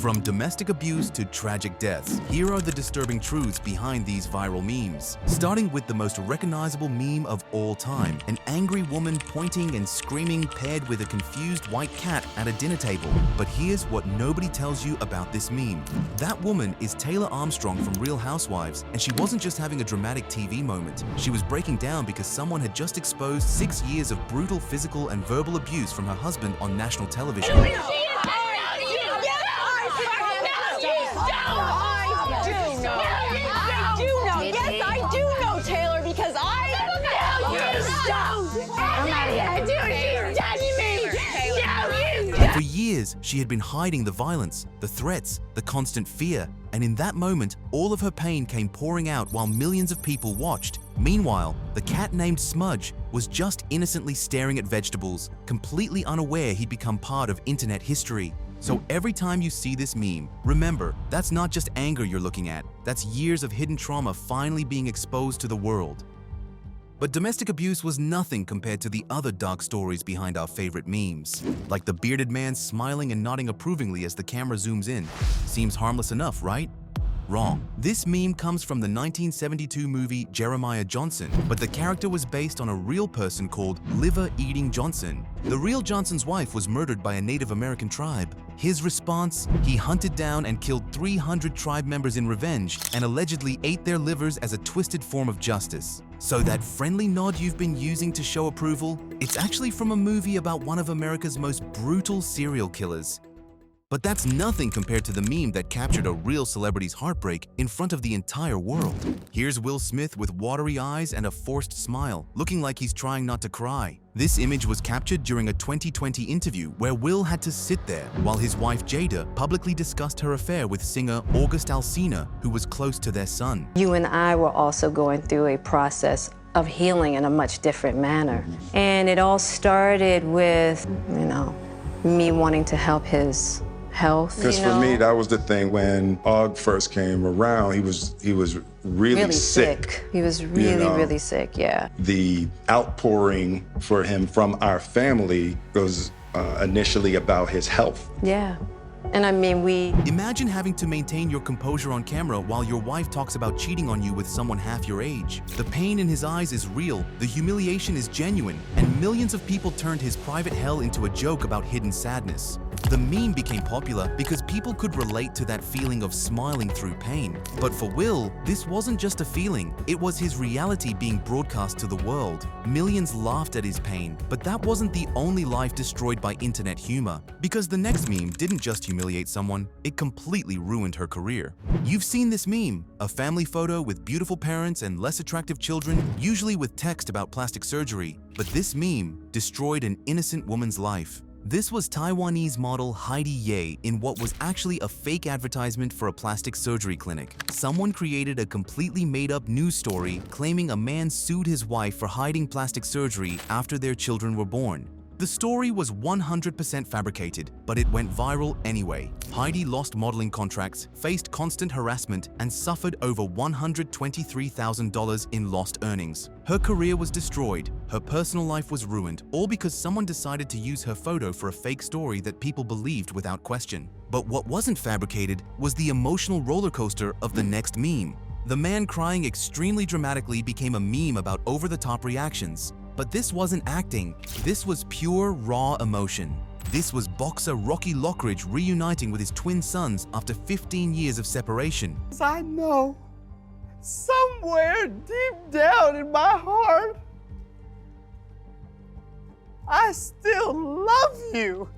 From domestic abuse to tragic deaths, here are the disturbing truths behind these viral memes. Starting with the most recognizable meme of all time, an angry woman pointing and screaming paired with a confused white cat at a dinner table. But here's what nobody tells you about this meme. That woman is Taylor Armstrong from Real Housewives, and she wasn't just having a dramatic TV moment. She was breaking down because someone had just exposed 6 years of brutal physical and verbal abuse from her husband on national television. For years, she had been hiding the violence, the threats, the constant fear, and in that moment, all of her pain came pouring out while millions of people watched. Meanwhile, the cat named Smudge was just innocently staring at vegetables, completely unaware he'd become part of internet history. So every time you see this meme, remember, that's not just anger you're looking at, that's years of hidden trauma finally being exposed to the world. But domestic abuse was nothing compared to the other dark stories behind our favorite memes. Like the bearded man smiling and nodding approvingly as the camera zooms in. Seems harmless enough, right? Wrong. This meme comes from the 1972 movie Jeremiah Johnson, but the character was based on a real person called Liver Eating Johnson. The real Johnson's wife was murdered by a Native American tribe. His response? He hunted down and killed 300 tribe members in revenge and allegedly ate their livers as a twisted form of justice. So that friendly nod you've been using to show approval, it's actually from a movie about one of America's most brutal serial killers. But that's nothing compared to the meme that captured a real celebrity's heartbreak in front of the entire world. Here's Will Smith with watery eyes and a forced smile, looking like he's trying not to cry. This image was captured during a 2020 interview where Will had to sit there while his wife Jada publicly discussed her affair with singer August Alsina, who was close to their son. You and I were also going through a process of healing in a much different manner. And it all started with, me wanting to help his health. Because for me, that was the thing when Aug first came around. He was really sick. He was really sick, yeah. The outpouring for him from our family was initially about his health. Yeah. And I mean, Imagine having to maintain your composure on camera while your wife talks about cheating on you with someone half your age. The pain in his eyes is real, the humiliation is genuine, and millions of people turned his private hell into a joke about hidden sadness. The meme became popular because people could relate to that feeling of smiling through pain. But for Will, this wasn't just a feeling, it was his reality being broadcast to the world. Millions laughed at his pain, but that wasn't the only life destroyed by internet humor. Because the next meme didn't just humiliate someone, it completely ruined her career. You've seen this meme, a family photo with beautiful parents and less attractive children, usually with text about plastic surgery. But this meme destroyed an innocent woman's life. This was Taiwanese model Heidi Ye in what was actually a fake advertisement for a plastic surgery clinic. Someone created a completely made-up news story claiming a man sued his wife for hiding plastic surgery after their children were born. The story was 100% fabricated, but it went viral anyway. Heidi lost modeling contracts, faced constant harassment, and suffered over $123,000 in lost earnings. Her career was destroyed, her personal life was ruined, all because someone decided to use her photo for a fake story that people believed without question. But what wasn't fabricated was the emotional roller coaster of the next meme. The man crying extremely dramatically became a meme about over-the-top reactions. But this wasn't acting, this was pure, raw emotion. This was boxer Rocky Lockridge reuniting with his twin sons after 15 years of separation. I know, somewhere deep down in my heart, I still love you.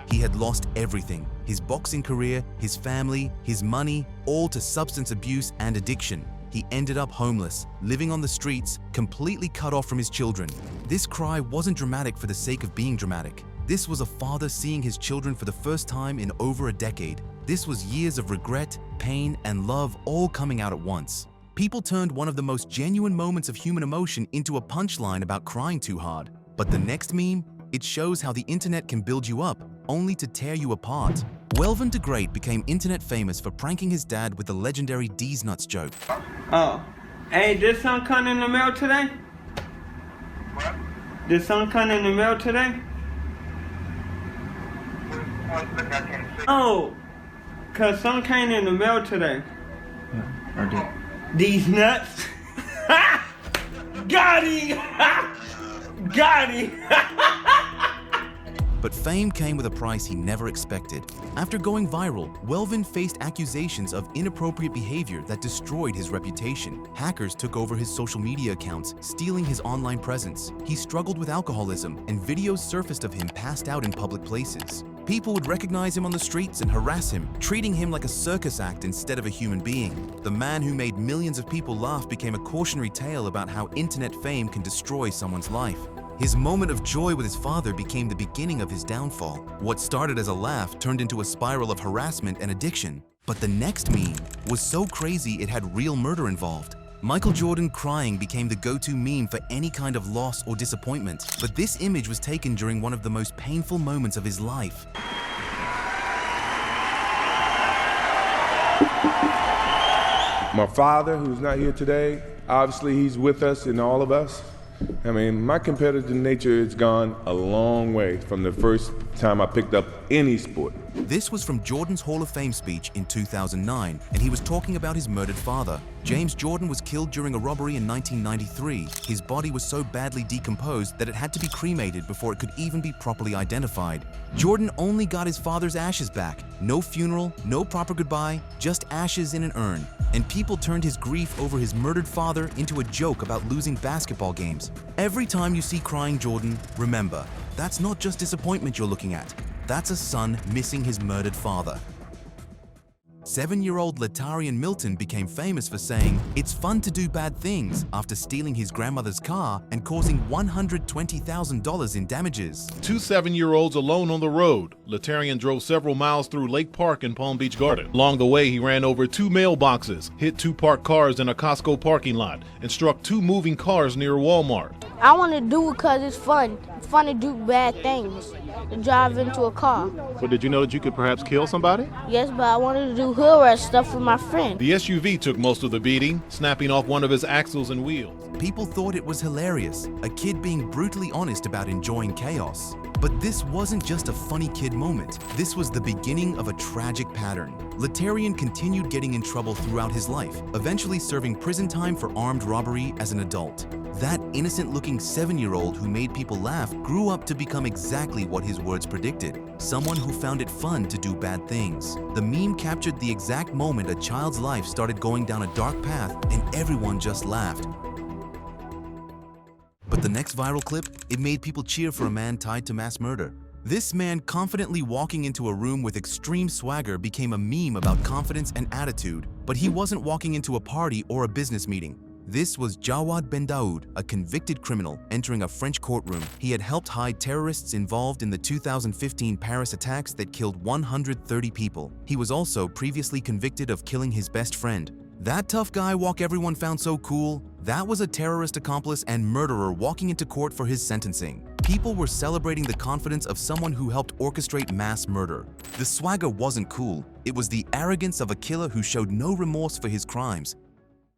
He had lost everything. His boxing career, his family, his money, all to substance abuse and addiction. He ended up homeless, living on the streets, completely cut off from his children. This cry wasn't dramatic for the sake of being dramatic. This was a father seeing his children for the first time in over a decade. This was years of regret, pain, and love all coming out at once. People turned one of the most genuine moments of human emotion into a punchline about crying too hard. But the next meme? It shows how the internet can build you up, only to tear you apart. Welvin the Great became internet famous for pranking his dad with the legendary D's Nuts joke. Oh, hey, did something come in the mail today? Did some come in the mail today? Oh, cause some came in the mail today. Yeah, or did. These nuts. Got him! Got him! But fame came with a price he never expected. After going viral, Welvin faced accusations of inappropriate behavior that destroyed his reputation. Hackers took over his social media accounts, stealing his online presence. He struggled with alcoholism, and videos surfaced of him passed out in public places. People would recognize him on the streets and harass him, treating him like a circus act instead of a human being. The man who made millions of people laugh became a cautionary tale about how internet fame can destroy someone's life. His moment of joy with his father became the beginning of his downfall. What started as a laugh turned into a spiral of harassment and addiction. But the next meme was so crazy it had real murder involved. Michael Jordan crying became the go-to meme for any kind of loss or disappointment. But this image was taken during one of the most painful moments of his life. My father, who's not here today, obviously he's with us and all of us. I mean, my competitive nature has gone a long way from the first time I picked up any sport. This was from Jordan's Hall of Fame speech in 2009, and he was talking about his murdered father. James Jordan was killed during a robbery in 1993. His body was so badly decomposed that it had to be cremated before it could even be properly identified. Jordan only got his father's ashes back. No funeral, no proper goodbye, just ashes in an urn. And people turned his grief over his murdered father into a joke about losing basketball games. Every time you see crying Jordan, remember, that's not just disappointment you're looking at. That's a son missing his murdered father. 7-year-old Latarian Milton became famous for saying, "It's fun to do bad things," after stealing his grandmother's car and causing $120,000 in damages. 2 7-year-olds alone on the road. Latarian drove several miles through Lake Park in Palm Beach Garden. Along the way, he ran over 2 mailboxes, hit 2 parked cars in a Costco parking lot, and struck 2 moving cars near Walmart. I want to do it because it's fun. It's fun to do bad things, to drive into a car. But did you know that you could perhaps kill somebody? Yes, but I wanted to do hood rat stuff with my friend. The SUV took most of the beating, snapping off one of his axles and wheels. People thought it was hilarious, a kid being brutally honest about enjoying chaos. But this wasn't just a funny kid moment. This was the beginning of a tragic pattern. Latarian continued getting in trouble throughout his life, eventually serving prison time for armed robbery as an adult. That innocent-looking 7-year-old who made people laugh grew up to become exactly what his words predicted, someone who found it fun to do bad things. The meme captured the exact moment a child's life started going down a dark path and everyone just laughed. But the next viral clip, it made people cheer for a man tied to mass murder. This man confidently walking into a room with extreme swagger became a meme about confidence and attitude, but he wasn't walking into a party or a business meeting. This was Jawad Ben Daoud, a convicted criminal, entering a French courtroom. He had helped hide terrorists involved in the 2015 Paris attacks that killed 130 people. He was also previously convicted of killing his best friend. That tough guy walk everyone found so cool, that was a terrorist accomplice and murderer walking into court for his sentencing. People were celebrating the confidence of someone who helped orchestrate mass murder. The swagger wasn't cool. It was the arrogance of a killer who showed no remorse for his crimes.